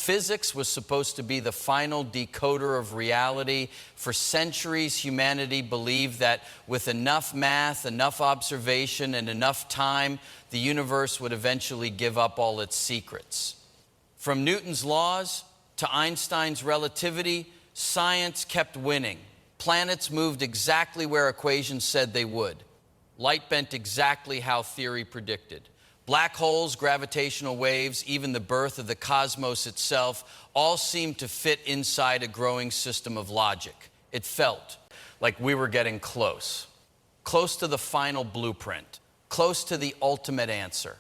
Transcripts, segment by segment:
Physics was supposed to be the final decoder of reality. For centuries, humanity believed that with enough math, enough observation, and enough time, the universe would eventually give up all its secrets. From Newton's laws to Einstein's relativity, science kept winning. Planets moved exactly where equations said they would. Light bent exactly how theory predicted. Black holes, gravitational waves, even the birth of the cosmos itself, all seemed to fit inside a growing system of logic. It felt like we were getting close. Close to the final blueprint. Close to the ultimate answer.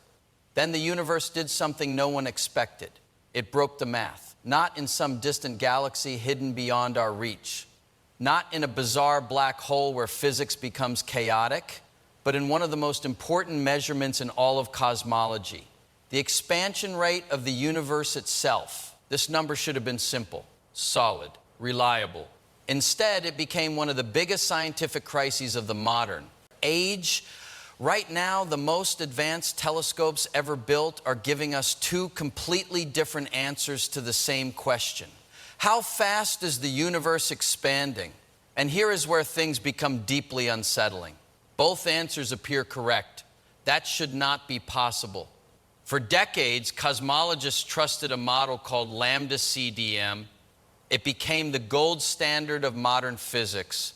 Then the universe did something no one expected. It broke the math. Not in some distant galaxy hidden beyond our reach. Not in a bizarre black hole where physics becomes chaotic, but in one of the most important measurements in all of cosmology, the expansion rate of the universe itself. This number should have been simple, solid, reliable. Instead, it became one of the biggest scientific crises of the modern age. Right now, the most advanced telescopes ever built are giving us two completely different answers to the same question. How fast is the universe expanding? And here is where things become deeply unsettling. Both answers appear correct. That should not be possible. For decades, cosmologists trusted a model called lambda CDM. It became the gold standard of modern physics.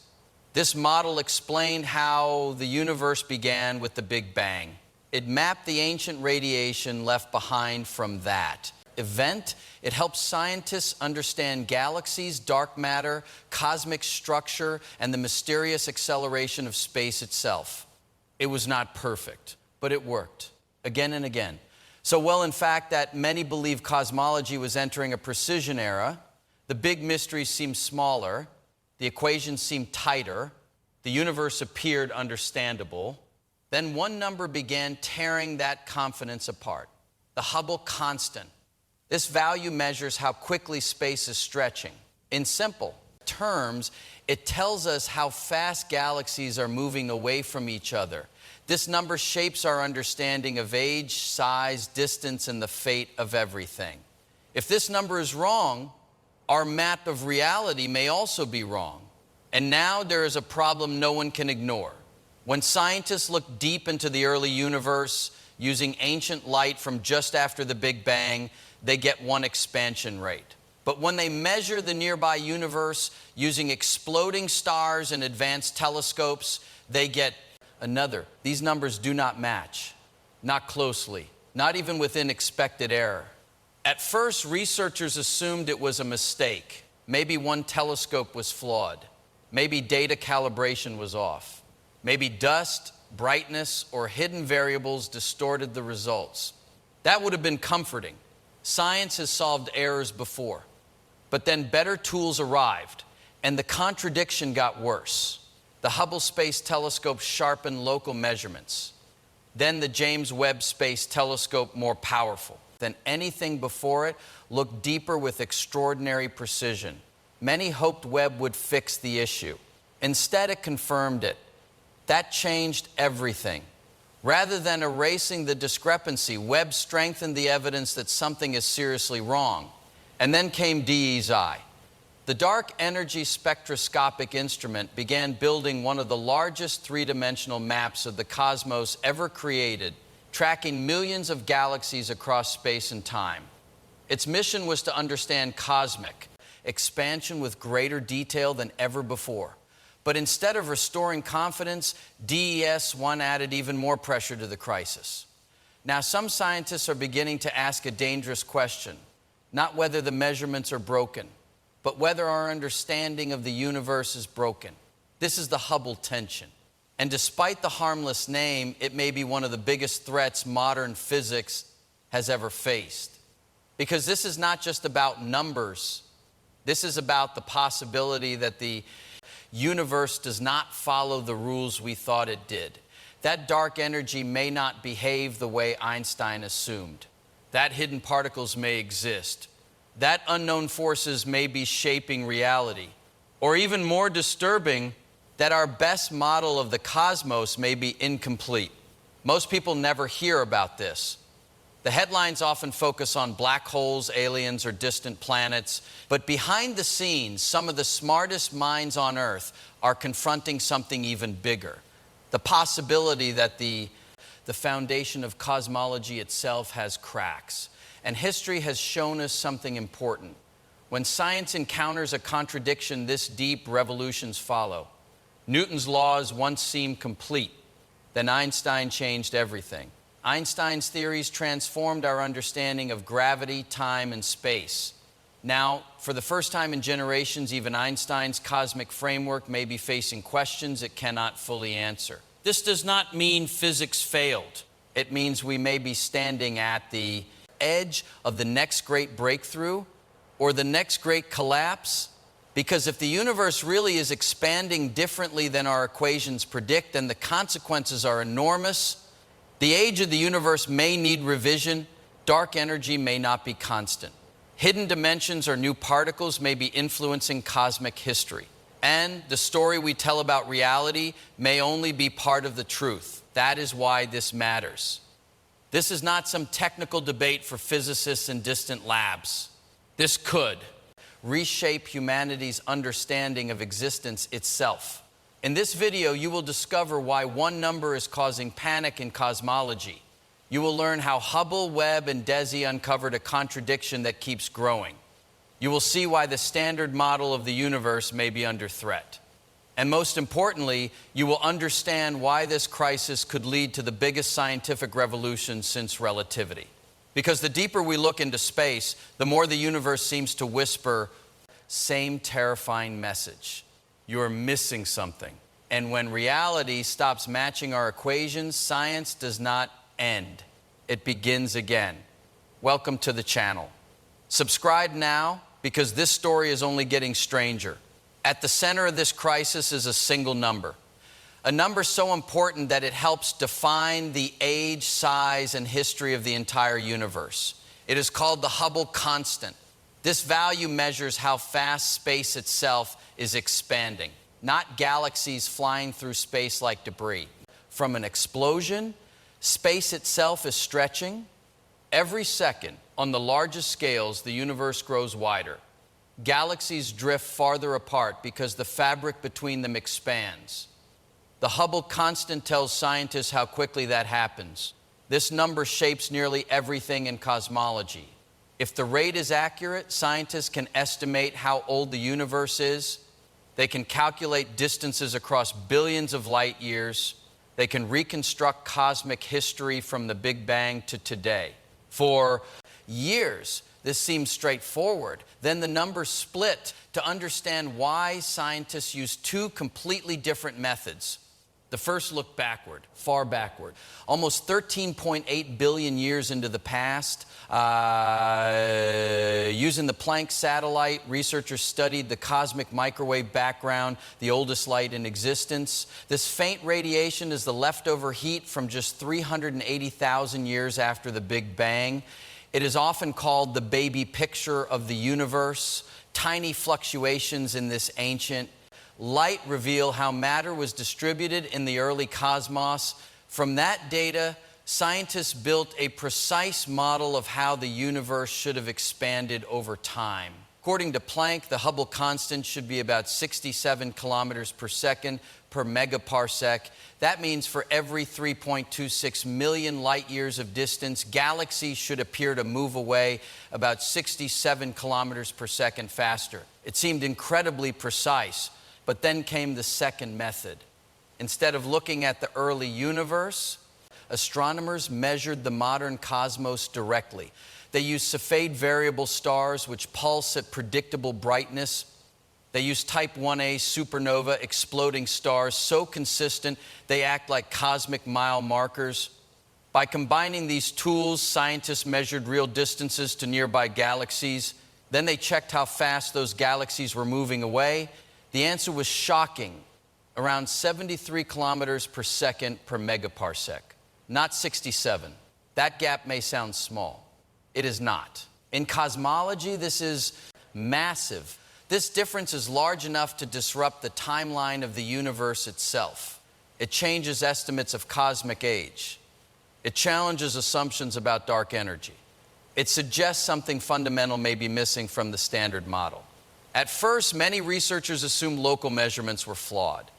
This model explained how the universe began with the Big Bang. It mapped the ancient radiation left behind from that event. It helps scientists understand galaxies, dark matter, cosmic structure, and the mysterious acceleration of space itself. It was not perfect, but it worked again and again. So well, in fact, that many believe cosmology was entering a precision era. The big mysteries seemed smaller. The equations seemed tighter. The universe appeared understandable. Then one number began tearing that confidence apart. The Hubble constant. This value measures how quickly space is stretching. In simple terms, it tells us how fast galaxies are moving away from each other. This number shapes our understanding of age, size, distance, and the fate of everything. If this number is wrong, our map of reality may also be wrong. And now there is a problem no one can ignore. When scientists look deep into the early universe, using ancient light from just after the Big Bang, they get one expansion rate. But when they measure the nearby universe using exploding stars and advanced telescopes, they get another. These numbers do not match, not closely, not even within expected error. At first, researchers assumed it was a mistake. Maybe one telescope was flawed. Maybe data calibration was off. Maybe dust, brightness, or hidden variables distorted the results. That would have been comforting. Science has solved errors before. But then better tools arrived, and the contradiction got worse. The Hubble Space Telescope sharpened local measurements. Then the James Webb Space Telescope, more powerful than anything before it, looked deeper with extraordinary precision. Many hoped Webb would fix the issue. Instead, it confirmed it. That changed everything. Rather than erasing the discrepancy, Webb strengthened the evidence that something is seriously wrong. And then came DESI. The dark energy spectroscopic instrument began building one of the largest three-dimensional maps of the cosmos ever created, tracking millions of galaxies across space and time. Its mission was to understand cosmic expansion with greater detail than ever before. But instead of restoring confidence, DES-1 added even more pressure to the crisis. Now, some scientists are beginning to ask a dangerous question, not whether the measurements are broken, but whether our understanding of the universe is broken. This is the Hubble tension. And despite the harmless name, it may be one of the biggest threats modern physics has ever faced. Because this is not just about numbers. This is about the possibility that the universe does not follow the rules we thought it did. That dark energy may not behave the way Einstein assumed. That hidden particles may exist. That unknown forces may be shaping reality. Or even more disturbing, that our best model of the cosmos may be incomplete. Most people never hear about this. The headlines often focus on black holes, aliens, or distant planets, but behind the scenes, some of the smartest minds on Earth are confronting something even bigger. The possibility that the foundation of cosmology itself has cracks. And history has shown us something important. When science encounters a contradiction this deep, revolutions follow. Newton's laws once seemed complete. Then Einstein changed everything. Einstein's theories transformed our understanding of gravity, time, and space. Now, for the first time in generations, even Einstein's cosmic framework may be facing questions it cannot fully answer. This does not mean physics failed. It means we may be standing at the edge of the next great breakthrough or the next great collapse. Because if the universe really is expanding differently than our equations predict, then the consequences are enormous. The age of the universe may need revision. Dark energy may not be constant. Hidden dimensions or new particles may be influencing cosmic history. And the story we tell about reality may only be part of the truth. That is why this matters. This is not some technical debate for physicists in distant labs. This could reshape humanity's understanding of existence itself. In this video, you will discover why one number is causing panic in cosmology. You will learn how Hubble, Webb, and DESI uncovered a contradiction that keeps growing. You will see why the standard model of the universe may be under threat. And most importantly, you will understand why this crisis could lead to the biggest scientific revolution since relativity. Because the deeper we look into space, the more the universe seems to whisper, same terrifying message. You're missing something. And when reality stops matching our equations, science does not end. It begins again. Welcome to the channel. Subscribe now because this story is only getting stranger. At the center of this crisis is a single number. A number so important that it helps define the age, size, and history of the entire universe. It is called the Hubble constant. This value measures how fast space itself is expanding, not galaxies flying through space like debris. From an explosion, space itself is stretching. Every second, on the largest scales, the universe grows wider. Galaxies drift farther apart because the fabric between them expands. The Hubble constant tells scientists how quickly that happens. This number shapes nearly everything in cosmology. If the rate is accurate, scientists can estimate how old the universe is. They can calculate distances across billions of light years. They can reconstruct cosmic history from the Big Bang to today. For years, this seemed straightforward. Then the numbers split to understand why scientists use two completely different methods. The first looked backward, far backward, almost 13.8 billion years into the past. Using the Planck satellite, researchers studied the cosmic microwave background, the oldest light in existence. This faint radiation is the leftover heat from just 380,000 years after the Big Bang. It is often called the baby picture of the universe. Tiny fluctuations in this ancient light reveal how matter was distributed in the early cosmos. From that data, scientists built a precise model of how the universe should have expanded over time. According to Planck, the Hubble constant should be about 67 kilometers per second per megaparsec. That means for every 3.26 million light years of distance, galaxies should appear to move away about 67 kilometers per second faster. It seemed incredibly precise. But then came the second method. Instead of looking at the early universe, astronomers measured the modern cosmos directly. They used Cepheid variable stars, which pulse at predictable brightness. They used type 1a supernova exploding stars so consistent they act like cosmic mile markers. By combining these tools, scientists measured real distances to nearby galaxies. Then they checked how fast those galaxies were moving away. The answer was shocking, around 73 kilometers per second per megaparsec, not 67. That gap may sound small. It is not. In cosmology, this is massive. This difference is large enough to disrupt the timeline of the universe itself. It changes estimates of cosmic age. It challenges assumptions about dark energy. It suggests something fundamental may be missing from the standard model. At first, many researchers assumed local measurements were flawed.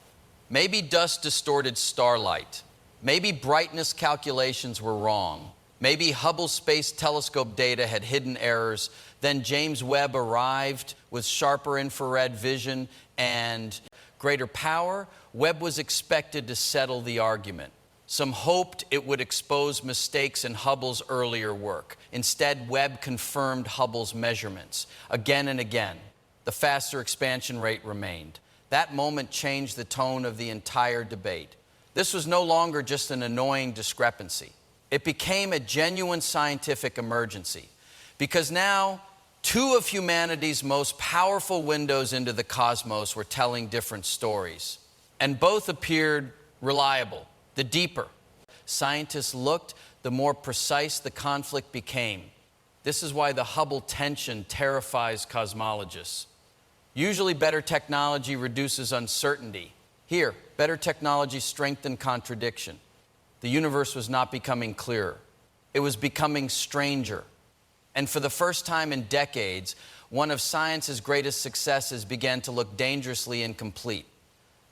Maybe dust distorted starlight. Maybe brightness calculations were wrong. Maybe Hubble Space Telescope data had hidden errors. Then James Webb arrived with sharper infrared vision and greater power. Webb was expected to settle the argument. Some hoped it would expose mistakes in Hubble's earlier work. Instead, Webb confirmed Hubble's measurements again and again. The faster expansion rate remained. That moment changed the tone of the entire debate. This was no longer just an annoying discrepancy. It became a genuine scientific emergency, because now two of humanity's most powerful windows into the cosmos were telling different stories, and both appeared reliable. The deeper scientists looked, the more precise the conflict became. This is why the Hubble tension terrifies cosmologists. Usually better technology reduces uncertainty. Here, better technology strengthened contradiction. The universe was not becoming clearer. It was becoming stranger. And for the first time in decades, one of science's greatest successes began to look dangerously incomplete.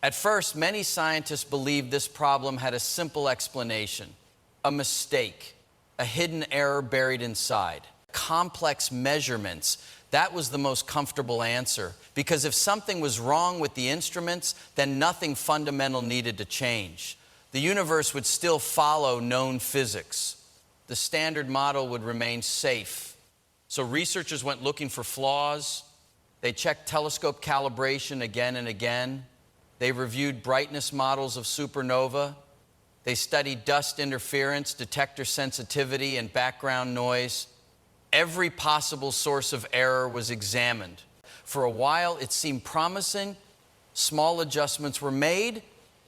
At first, many scientists believed this problem had a simple explanation: a mistake, a hidden error buried inside. Complex measurements, that was the most comfortable answer, because if something was wrong with the instruments, then nothing fundamental needed to change. The universe would still follow known physics. The standard model would remain safe. So researchers went looking for flaws. They checked telescope calibration again and again. They reviewed brightness models of supernova. They studied dust interference, detector sensitivity, and background noise. Every possible source of error was examined. For a while, it seemed promising. Small adjustments were made.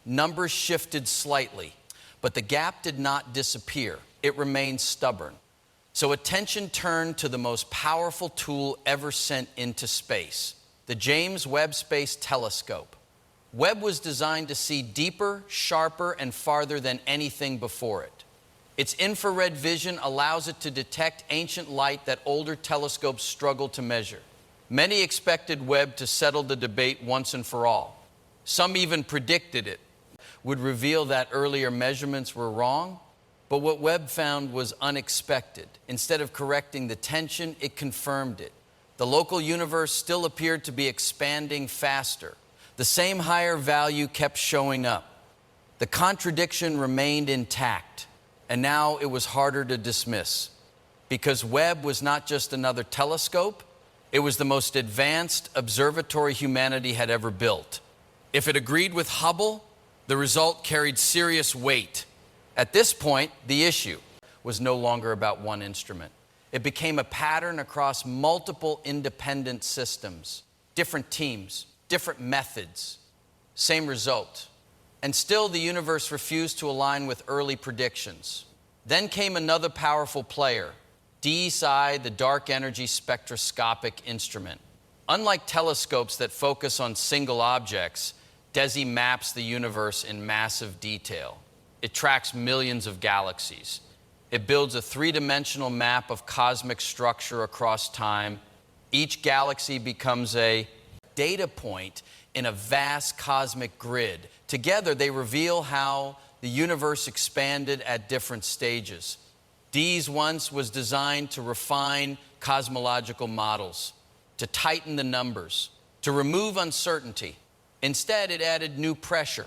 Numbers shifted slightly. But the gap did not disappear. It remained stubborn. So attention turned to the most powerful tool ever sent into space, the James Webb Space Telescope. Webb was designed to see deeper, sharper, and farther than anything before it. Its infrared vision allows it to detect ancient light that older telescopes struggled to measure. Many expected Webb to settle the debate once and for all. Some even predicted it would reveal that earlier measurements were wrong. But what Webb found was unexpected. Instead of correcting the tension, it confirmed it. The local universe still appeared to be expanding faster. The same higher value kept showing up. The contradiction remained intact. And now it was harder to dismiss, because Webb was not just another telescope, it was the most advanced observatory humanity had ever built. If it agreed with Hubble, the result carried serious weight. At this point, the issue was no longer about one instrument. It became a pattern across multiple independent systems, different teams, different methods, same result. And still, the universe refused to align with early predictions. Then came another powerful player, DESI, the dark energy spectroscopic instrument. Unlike telescopes that focus on single objects, DESI maps the universe in massive detail. It tracks millions of galaxies. It builds a three-dimensional map of cosmic structure across time. Each galaxy becomes a data point in a vast cosmic grid. Together, they reveal how the universe expanded at different stages. DESI once was designed to refine cosmological models, to tighten the numbers, to remove uncertainty. Instead, it added new pressure.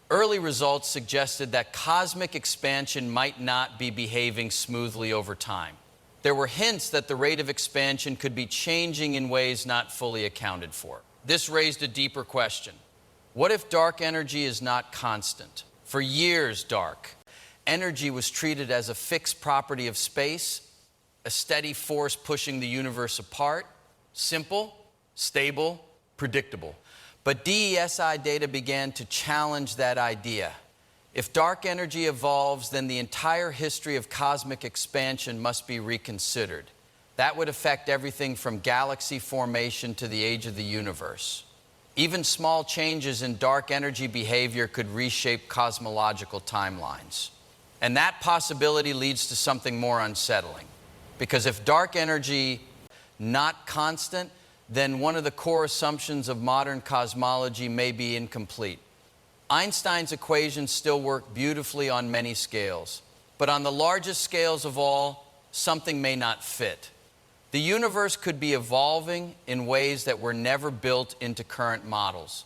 Early results suggested that cosmic expansion might not be behaving smoothly over time. There were hints that the rate of expansion could be changing in ways not fully accounted for. This raised a deeper question. What if dark energy is not constant? For years, dark energy was treated as a fixed property of space, a steady force pushing the universe apart, simple, stable, predictable. But DESI data began to challenge that idea. If dark energy evolves, then the entire history of cosmic expansion must be reconsidered. That would affect everything from galaxy formation to the age of the universe. Even small changes in dark energy behavior could reshape cosmological timelines. And that possibility leads to something more unsettling. Because if dark energy not constant, then one of the core assumptions of modern cosmology may be incomplete. Einstein's equations still work beautifully on many scales, but on the largest scales of all, something may not fit. The universe could be evolving in ways that were never built into current models.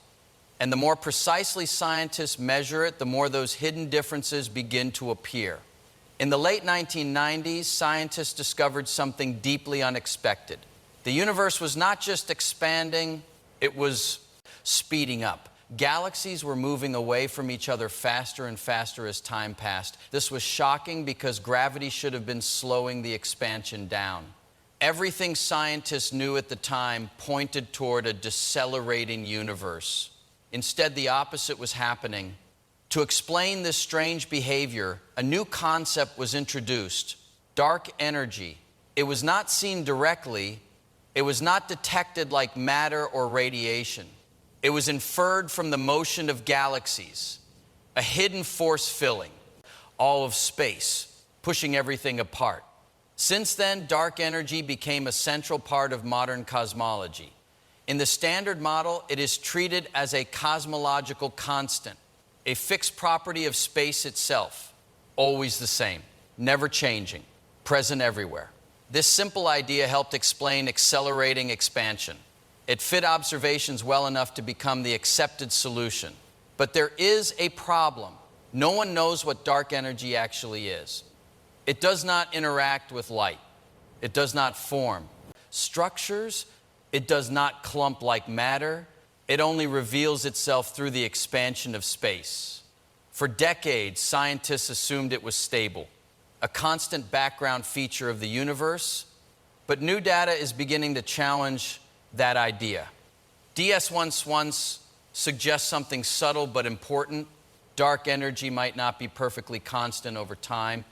And the more precisely scientists measure it, the more those hidden differences begin to appear. In the late 1990s, scientists discovered something deeply unexpected. The universe was not just expanding, it was speeding up. Galaxies were moving away from each other faster and faster as time passed. This was shocking because gravity should have been slowing the expansion down. Everything scientists knew at the time pointed toward a decelerating universe. Instead, the opposite was happening. To explain this strange behavior, a new concept was introduced: dark energy. It was not seen directly. It was not detected like matter or radiation. It was inferred from the motion of galaxies, a hidden force filling all of space, pushing everything apart. Since then, dark energy became a central part of modern cosmology. In the Standard Model, it is treated as a cosmological constant, a fixed property of space itself, always the same, never changing, present everywhere. This simple idea helped explain accelerating expansion. It fit observations well enough to become the accepted solution. But there is a problem. No one knows what dark energy actually is. It does not interact with light. It does not form structures. It does not clump like matter. It only reveals itself through the expansion of space. For decades, scientists assumed it was stable, a constant background feature of the universe, but new data is beginning to challenge that idea. DS11 suggests something subtle but important. Dark energy might not be perfectly constant over time.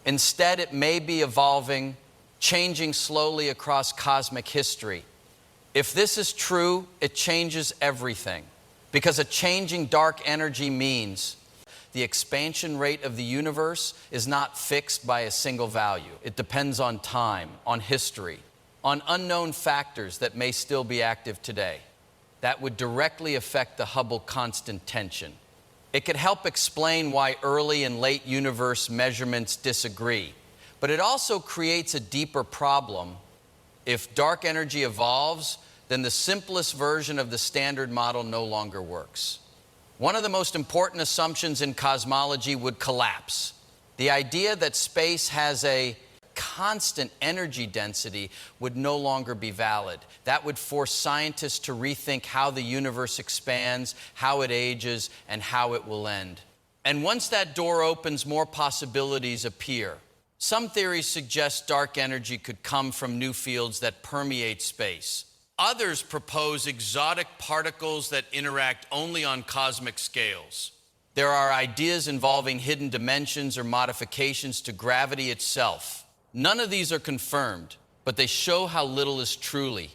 Instead, it may be evolving, changing slowly across cosmic history. If this is true, it changes everything, because a changing dark energy means the expansion rate of the universe is not fixed by a single value. It depends on time, on history, on unknown factors that may still be active today. That would directly affect the Hubble constant tension. It could help explain why early and late universe measurements disagree. But it also creates a deeper problem. If dark energy evolves, then the simplest version of the Standard Model no longer works. One of the most important assumptions in cosmology would collapse. The idea that space has a constant energy density would no longer be valid. That would force scientists to rethink how the universe expands, how it ages, and how it will end. And once that door opens, more possibilities appear. Some theories suggest dark energy could come from new fields that permeate space. Others propose exotic particles that interact only on cosmic scales. There are ideas involving hidden dimensions or modifications to gravity itself. None of these are confirmed, but they show how little is truly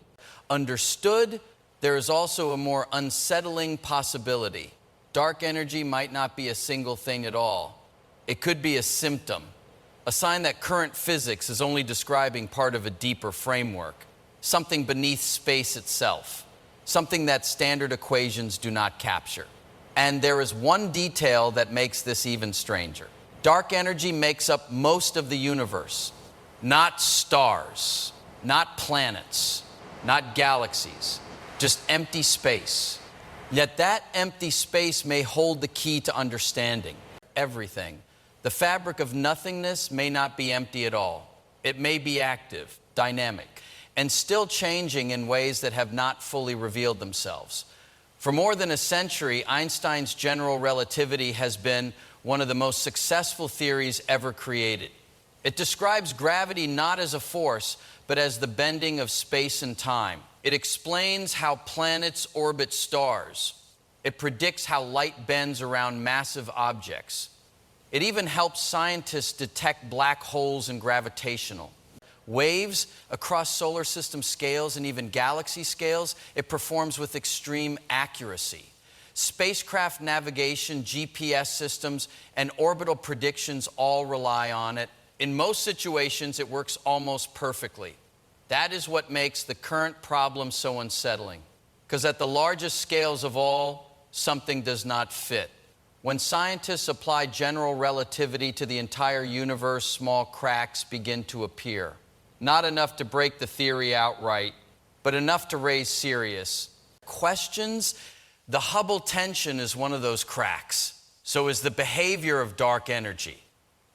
understood. There is also a more unsettling possibility. Dark energy might not be a single thing at all. It could be a symptom, a sign that current physics is only describing part of a deeper framework, something beneath space itself, something that standard equations do not capture. And there is one detail that makes this even stranger. Dark energy makes up most of the universe, not stars, not planets, not galaxies, just empty space. Yet that empty space may hold the key to understanding everything. The fabric of nothingness may not be empty at all. It may be active, dynamic, and still changing in ways that have not fully revealed themselves. For more than a century, Einstein's general relativity has been one of the most successful theories ever created. It describes gravity not as a force, but as the bending of space and time. It explains how planets orbit stars. It predicts how light bends around massive objects. It even helps scientists detect black holes and gravitational waves across solar system scales and even galaxy scales. It performs with extreme accuracy. Spacecraft navigation, GPS systems, and orbital predictions all rely on it. In most situations, it works almost perfectly. That is what makes the current problem so unsettling. Because at the largest scales of all, something does not fit. When scientists apply general relativity to the entire universe, small cracks begin to appear. Not enough to break the theory outright, but enough to raise serious questions. The Hubble tension is one of those cracks. So is the behavior of dark energy.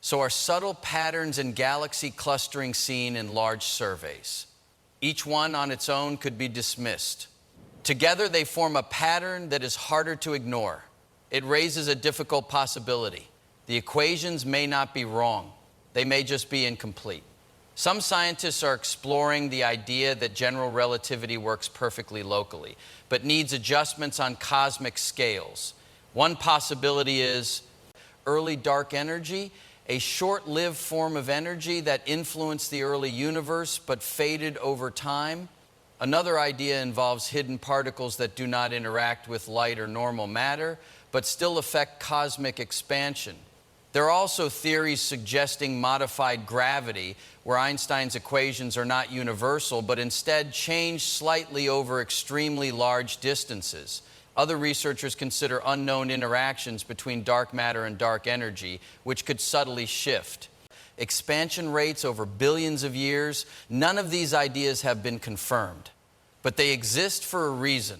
So are subtle patterns in galaxy clustering seen in large surveys. Each one on its own could be dismissed. Together they form a pattern that is harder to ignore. It raises a difficult possibility. The equations may not be wrong. They may just be incomplete. Some scientists are exploring the idea that general relativity works perfectly locally, but needs adjustments on cosmic scales. One possibility is early dark energy, a short-lived form of energy that influenced the early universe but faded over time. Another idea involves hidden particles that do not interact with light or normal matter, but still affect cosmic expansion. There are also theories suggesting modified gravity, where Einstein's equations are not universal, but instead change slightly over extremely large distances. Other researchers consider unknown interactions between dark matter and dark energy, which could subtly shift. Expansion rates over billions of years, none of these ideas have been confirmed. But they exist for a reason,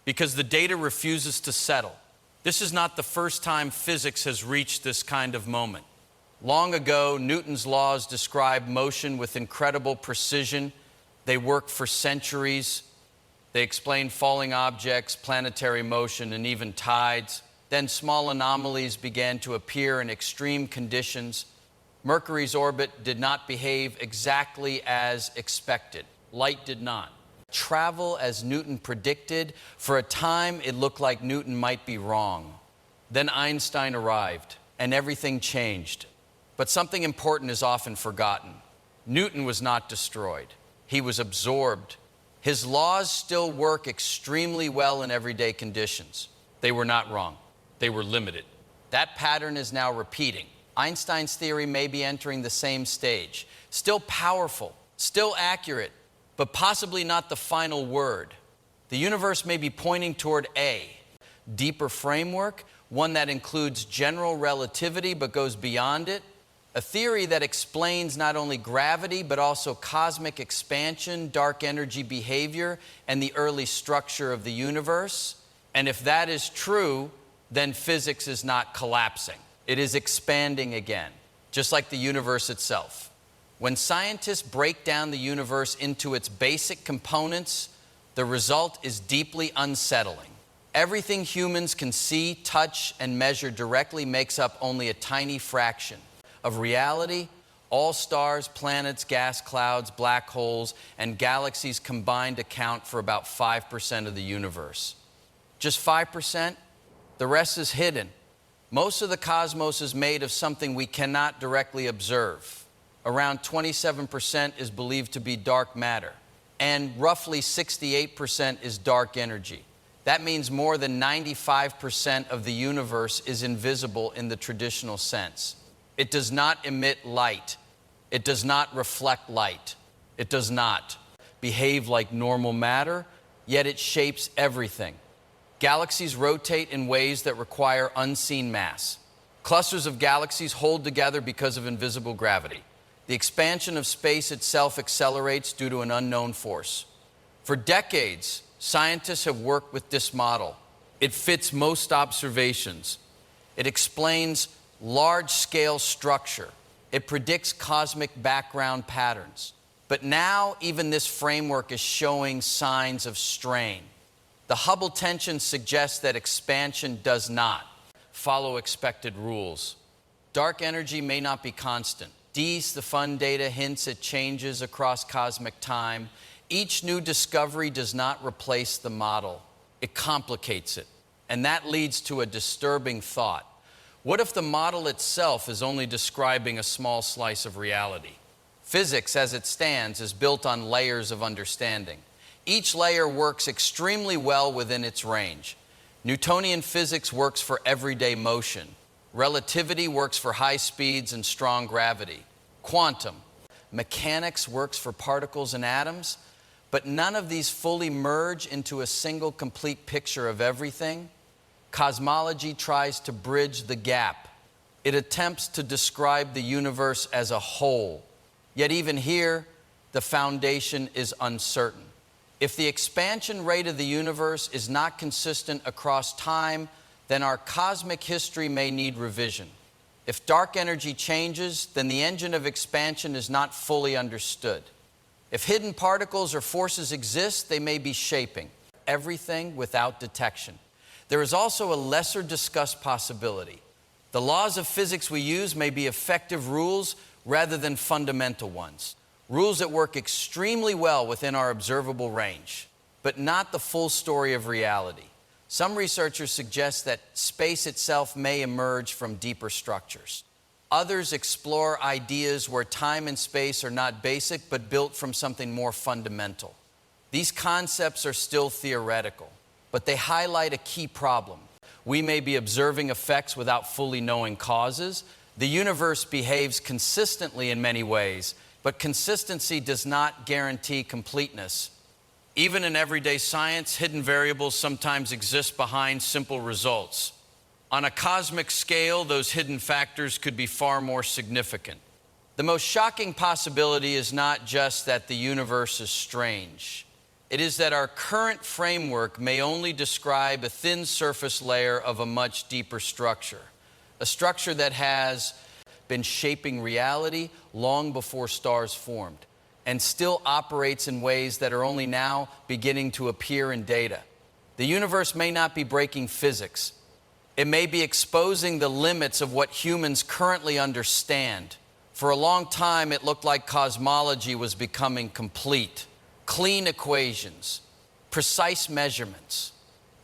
because the data refuses to settle. This is not the first time physics has reached this kind of moment. Long ago, Newton's laws described motion with incredible precision. They worked for centuries. They explained falling objects, planetary motion, and even tides. Then small anomalies began to appear in extreme conditions. Mercury's orbit did not behave exactly as expected. Light did not travel as Newton predicted. For a time, it looked like Newton might be wrong. Then Einstein arrived, and everything changed. But something important is often forgotten. Newton was not destroyed. He was absorbed. His laws still work extremely well in everyday conditions. They were not wrong. They were limited. That pattern is now repeating. Einstein's theory may be entering the same stage. Still powerful, still accurate, but possibly not the final word. The universe may be pointing toward a deeper framework, one that includes general relativity but goes beyond it, a theory that explains not only gravity but also cosmic expansion, dark energy behavior, and the early structure of the universe. And if that is true, then physics is not collapsing. It is expanding again, just like the universe itself. When scientists break down the universe into its basic components, the result is deeply unsettling. Everything humans can see, touch, and measure directly makes up only a tiny fraction of reality. All stars, planets, gas clouds, black holes, and galaxies combined account for about 5% of the universe. Just 5%? The rest is hidden. Most of the cosmos is made of something we cannot directly observe. Around 27% is believed to be dark matter, and roughly 68% is dark energy. That means more than 95% of the universe is invisible in the traditional sense. It does not emit light. It does not reflect light. It does not behave like normal matter, yet it shapes everything. Galaxies rotate in ways that require unseen mass. Clusters of galaxies hold together because of invisible gravity. The expansion of space itself accelerates due to an unknown force. For decades, scientists have worked with this model. It fits most observations. It explains large-scale structure. It predicts cosmic background patterns. But now, even this framework is showing signs of strain. The Hubble tension suggests that expansion does not follow expected rules. Dark energy may not be constant. The fun data hints at changes across cosmic time. Each new discovery does not replace the model. It complicates it. And that leads to a disturbing thought. What if the model itself is only describing a small slice of reality? Physics, as it stands, is built on layers of understanding. Each layer works extremely well within its range. Newtonian physics works for everyday motion. Relativity works for high speeds and strong gravity. Quantum mechanics works for particles and atoms, but none of these fully merge into a single complete picture of everything. Cosmology tries to bridge the gap. It attempts to describe the universe as a whole. Yet even here, the foundation is uncertain. If the expansion rate of the universe is not consistent across time, then our cosmic history may need revision. If dark energy changes, then the engine of expansion is not fully understood. If hidden particles or forces exist, they may be shaping everything without detection. There is also a lesser discussed possibility. The laws of physics we use may be effective rules rather than fundamental ones. Rules that work extremely well within our observable range, but not the full story of reality. Some researchers suggest that space itself may emerge from deeper structures. Others explore ideas where time and space are not basic, but built from something more fundamental. These concepts are still theoretical, but they highlight a key problem. We may be observing effects without fully knowing causes. The universe behaves consistently in many ways, but consistency does not guarantee completeness. Even in everyday science, hidden variables sometimes exist behind simple results. On a cosmic scale, those hidden factors could be far more significant. The most shocking possibility is not just that the universe is strange. It is that our current framework may only describe a thin surface layer of a much deeper structure, a structure that has been shaping reality long before stars formed, and still operates in ways that are only now beginning to appear in data. The universe may not be breaking physics. It may be exposing the limits of what humans currently understand. For a long time, it looked like cosmology was becoming complete. Clean equations, precise measurements,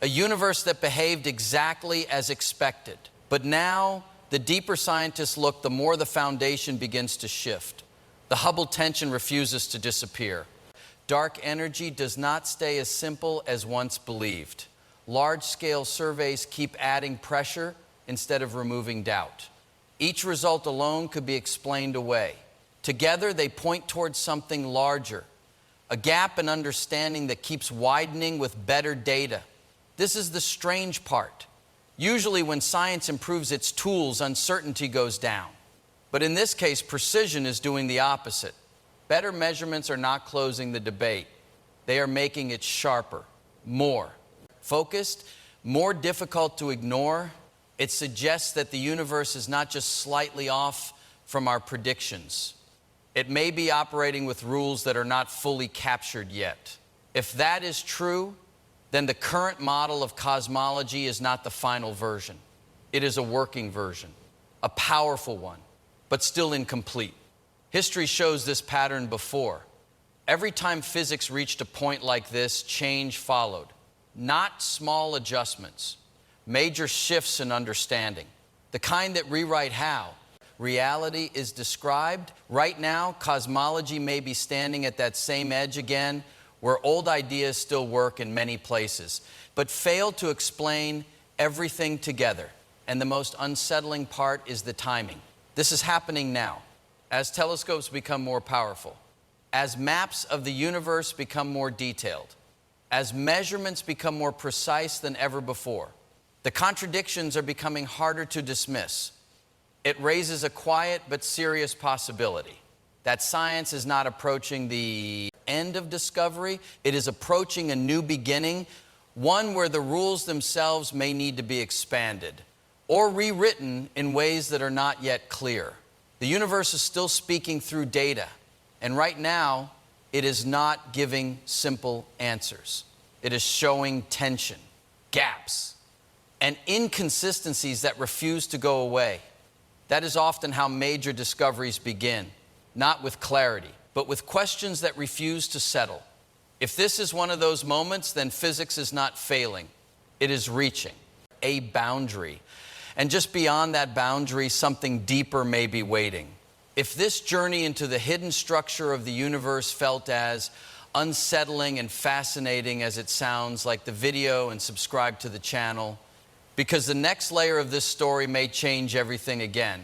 a universe that behaved exactly as expected. But now, the deeper scientists look, the more the foundation begins to shift. The Hubble tension refuses to disappear. Dark energy does not stay as simple as once believed. Large-scale surveys keep adding pressure instead of removing doubt. Each result alone could be explained away. Together, they point towards something larger, a gap in understanding that keeps widening with better data. This is the strange part. Usually when science improves its tools, uncertainty goes down. But in this case, precision is doing the opposite. Better measurements are not closing the debate. They are making it sharper, more focused, more difficult to ignore. It suggests that the universe is not just slightly off from our predictions. It may be operating with rules that are not fully captured yet. If that is true, then the current model of cosmology is not the final version. It is a working version, a powerful one, but still incomplete. History shows this pattern before. Every time physics reached a point like this, change followed. Not small adjustments, major shifts in understanding, the kind that rewrite how reality is described. Right now, cosmology may be standing at that same edge again, where old ideas still work in many places, but fail to explain everything together. And the most unsettling part is the timing. This is happening now. As telescopes become more powerful, as maps of the universe become more detailed, as measurements become more precise than ever before, the contradictions are becoming harder to dismiss. It raises a quiet but serious possibility that science is not approaching the end of discovery. It is approaching a new beginning, one where the rules themselves may need to be expanded or rewritten in ways that are not yet clear. The universe is still speaking through data, and right now, it is not giving simple answers. It is showing tension, gaps, and inconsistencies that refuse to go away. That is often how major discoveries begin, not with clarity, but with questions that refuse to settle. If this is one of those moments, then physics is not failing. It is reaching a boundary. And just beyond that boundary, something deeper may be waiting. If this journey into the hidden structure of the universe felt as unsettling and fascinating as it sounds, like the video and subscribe to the channel, because the next layer of this story may change everything again.